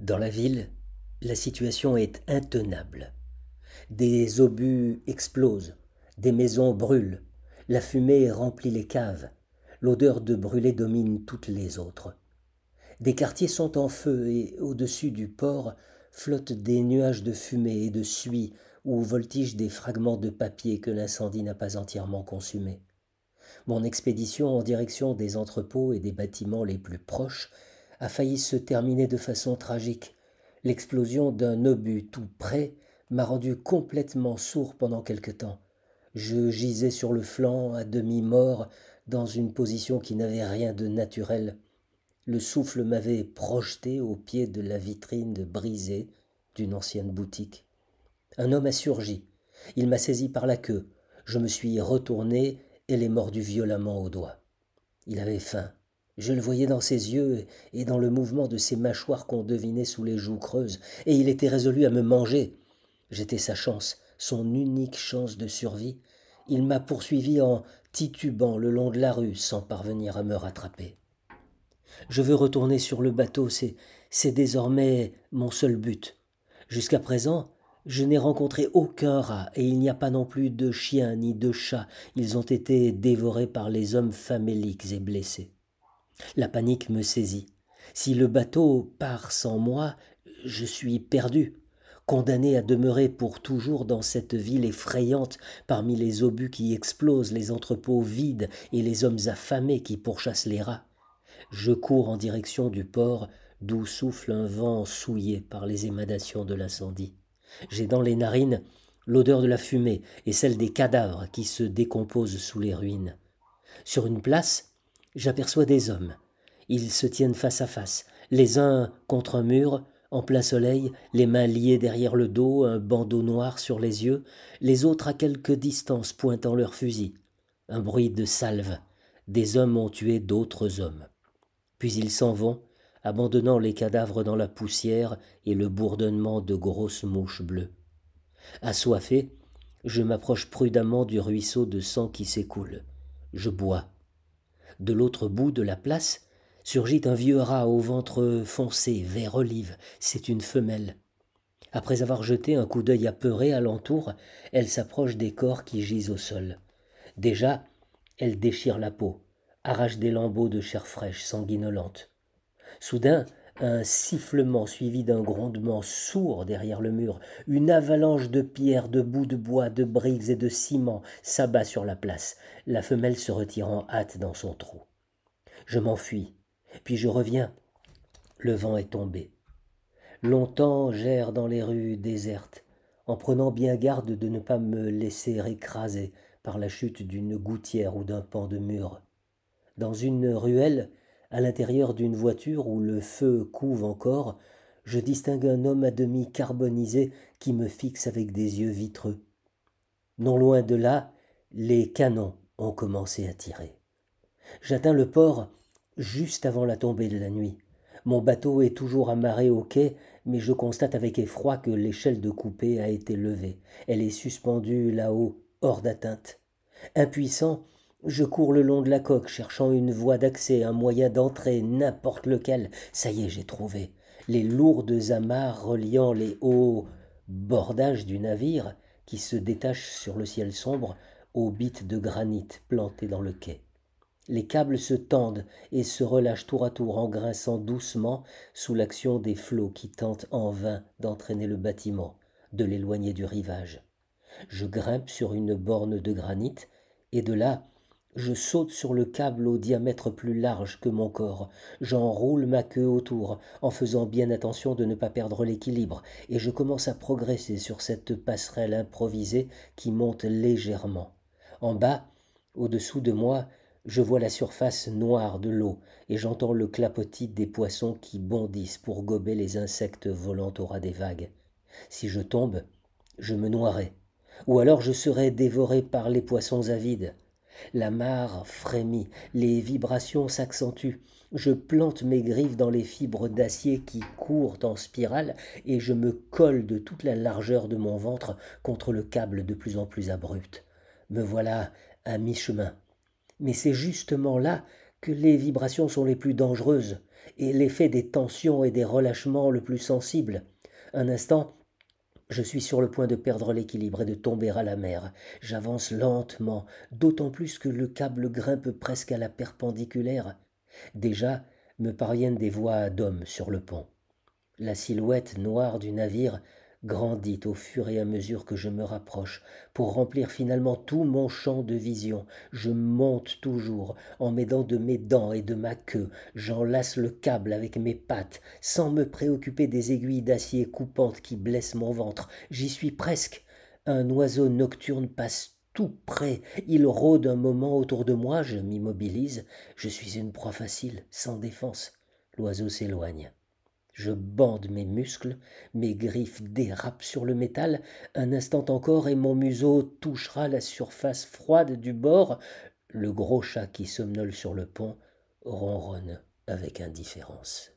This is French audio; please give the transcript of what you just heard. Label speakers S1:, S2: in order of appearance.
S1: Dans la ville, la situation est intenable. Des obus explosent, des maisons brûlent, la fumée remplit les caves, l'odeur de brûlé domine toutes les autres. Des quartiers sont en feu et au-dessus du port flottent des nuages de fumée et de suie où voltigent des fragments de papier que l'incendie n'a pas entièrement consumés. Mon expédition en direction des entrepôts et des bâtiments les plus proches a failli se terminer de façon tragique. L'explosion d'un obus tout près m'a rendu complètement sourd pendant quelque temps. Je gisais sur le flanc, à demi mort, dans une position qui n'avait rien de naturel. Le souffle m'avait projeté au pied de la vitrine brisée d'une ancienne boutique. Un homme a surgi. Il m'a saisi par la queue. Je me suis retourné et l'ai mordu violemment au doigt. Il avait faim. Je le voyais dans ses yeux et dans le mouvement de ses mâchoires qu'on devinait sous les joues creuses, et il était résolu à me manger. J'étais sa chance, son unique chance de survie. Il m'a poursuivi en titubant le long de la rue sans parvenir à me rattraper. Je veux retourner sur le bateau, c'est désormais mon seul but. Jusqu'à présent, je n'ai rencontré aucun rat, et il n'y a pas non plus de chiens ni de chats. Ils ont été dévorés par les hommes faméliques et blessés. La panique me saisit. Si le bateau part sans moi, je suis perdu, condamné à demeurer pour toujours dans cette ville effrayante parmi les obus qui explosent, les entrepôts vides et les hommes affamés qui pourchassent les rats. Je cours en direction du port, d'où souffle un vent souillé par les émanations de l'incendie. J'ai dans les narines l'odeur de la fumée et celle des cadavres qui se décomposent sous les ruines. Sur une place, j'aperçois des hommes. Ils se tiennent face à face, les uns contre un mur, en plein soleil, les mains liées derrière le dos, un bandeau noir sur les yeux, les autres à quelque distance pointant leurs fusils. Un bruit de salve. Des hommes ont tué d'autres hommes. Puis ils s'en vont, abandonnant les cadavres dans la poussière et le bourdonnement de grosses mouches bleues. Assoiffé, je m'approche prudemment du ruisseau de sang qui s'écoule. Je bois. De l'autre bout de la place surgit un vieux rat au ventre foncé, vert olive. C'est une femelle. Après avoir jeté un coup d'œil apeuré alentour, elle s'approche des corps qui gisent au sol. Déjà, elle déchire la peau, arrache des lambeaux de chair fraîche, sanguinolente. Soudain, un sifflement suivi d'un grondement sourd derrière le mur, une avalanche de pierres, de bouts de bois, de briques et de ciment s'abat sur la place, la femelle se retire en hâte dans son trou. Je m'enfuis, puis je reviens. Le vent est tombé. Longtemps j'erre dans les rues désertes, en prenant bien garde de ne pas me laisser écraser par la chute d'une gouttière ou d'un pan de mur. Dans une ruelle, à l'intérieur d'une voiture où le feu couve encore, je distingue un homme à demi carbonisé qui me fixe avec des yeux vitreux. Non loin de là, les canons ont commencé à tirer. J'atteins le port juste avant la tombée de la nuit. Mon bateau est toujours amarré au quai, mais je constate avec effroi que l'échelle de coupée a été levée. Elle est suspendue là-haut, hors d'atteinte. Impuissant, je cours le long de la coque, cherchant une voie d'accès, un moyen d'entrée, n'importe lequel. Ça y est, j'ai trouvé. Les lourdes amarres reliant les hauts bordages du navire, qui se détachent sur le ciel sombre, aux bites de granit plantées dans le quai. Les câbles se tendent et se relâchent tour à tour en grinçant doucement sous l'action des flots qui tentent en vain d'entraîner le bâtiment, de l'éloigner du rivage. Je grimpe sur une borne de granit et de là, je saute sur le câble au diamètre plus large que mon corps. J'enroule ma queue autour, en faisant bien attention de ne pas perdre l'équilibre, et je commence à progresser sur cette passerelle improvisée qui monte légèrement. En bas, au-dessous de moi, je vois la surface noire de l'eau, et j'entends le clapotis des poissons qui bondissent pour gober les insectes volant au ras des vagues. Si je tombe, je me noierai, ou alors je serai dévoré par les poissons avides. La mare frémit, les vibrations s'accentuent. Je plante mes griffes dans les fibres d'acier qui courent en spirale et je me colle de toute la largeur de mon ventre contre le câble de plus en plus abrupt. Me voilà à mi-chemin. Mais c'est justement là que les vibrations sont les plus dangereuses. et l'effet des tensions et des relâchements le plus sensible. Un instant, je suis sur le point de perdre l'équilibre et de tomber à la mer. J'avance lentement, d'autant plus que le câble grimpe presque à la perpendiculaire. Déjà me parviennent des voix d'hommes sur le pont. La silhouette noire du navire grandit au fur et à mesure que je me rapproche, pour remplir finalement tout mon champ de vision. Je monte toujours, en m'aidant de mes dents et de ma queue, j'enlace le câble avec mes pattes, sans me préoccuper des aiguilles d'acier coupantes qui blessent mon ventre. J'y suis presque. Un oiseau nocturne passe tout près. Il rôde un moment autour de moi, je m'immobilise. Je suis une proie facile, sans défense. L'oiseau s'éloigne. Je bande mes muscles, mes griffes dérapent sur le métal, un instant encore et mon museau touchera la surface froide du bord. Le gros chat qui somnole sur le pont ronronne avec indifférence.